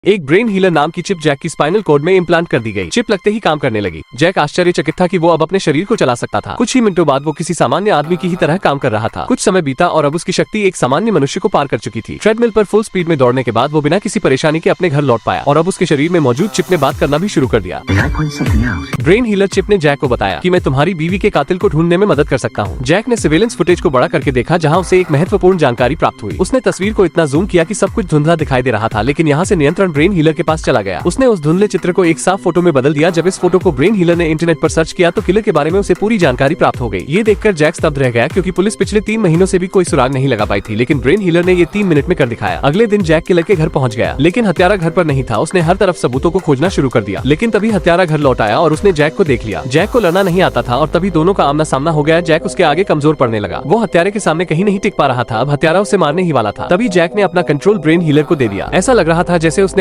एक brain healer नाम की चिप जैक की स्पाइनल कॉर्ड में इम्प्लांट कर दी गई। चिप लगते ही काम करने लगी। जैक आश्चर्यचकित था कि वो अब अपने शरीर को चला सकता था। कुछ ही मिनटों बाद वो किसी सामान्य आदमी की ही तरह काम कर रहा था। कुछ समय बीता और अब उसकी शक्ति एक सामान्य मनुष्य को पार कर चुकी थी। ट्रेडमिल पर फुल स्पीड में दौड़ने के बाद वो बिना किसी परेशानी के अपने घर लौट पाया और अब उसके शरीर में मौजूद चिप ने बात करना भी शुरू कर दिया। ब्रेन हीलर चिप ने जैक को बताया कि मैं तुम्हारी बीवी के कातिल को ढूंढने में मदद कर सकता हूँ। जैक ने सर्वेलेंस फुटेज को बड़ा करके देखा जहाँ उसे एक महत्वपूर्ण जानकारी प्राप्त हुई। उसने तस्वीर को इतना जूम किया कि सब कुछ धुंधला दिखाई दे रहा था, लेकिन यहाँ से नियंत्रण ब्रेन हीलर के पास चला गया। उसने उस धुंधले चित्र को एक साफ फोटो में बदल दिया। जब इस फोटो को ब्रेन हीलर ने इंटरनेट पर सर्च किया तो किलर के बारे में उसे पूरी जानकारी प्राप्त हो गई। ये देखकर जैक स्तब्ध रह गया क्योंकि पुलिस पिछले 3 महीनों से भी कोई सुराग नहीं लगा पाई थी, लेकिन ब्रेन हीलर ने ये 3 मिनट में कर दिखाया। अगले दिन जैक किलर के घर पहुंच गया, लेकिन हत्यारा घर पर नहीं था। उसने हर तरफ सबूतों को खोजना शुरू कर दिया, लेकिन तभी हत्यारा घर लौट आया और उसने जैक को देख लिया। जैक को लड़ना नहीं आता था और तभी दोनों का आमना सामना हो गया। जैक उसके आगे कमजोर पड़ने लगा। वो हत्यारे के सामने कहीं नहीं टिक पा रहा था। अब हत्यारा उसे मारने ही वाला था। तभी जैक ने अपना कंट्रोल ब्रेन हीलर को दे दिया। ऐसा लग रहा था जैसे उसने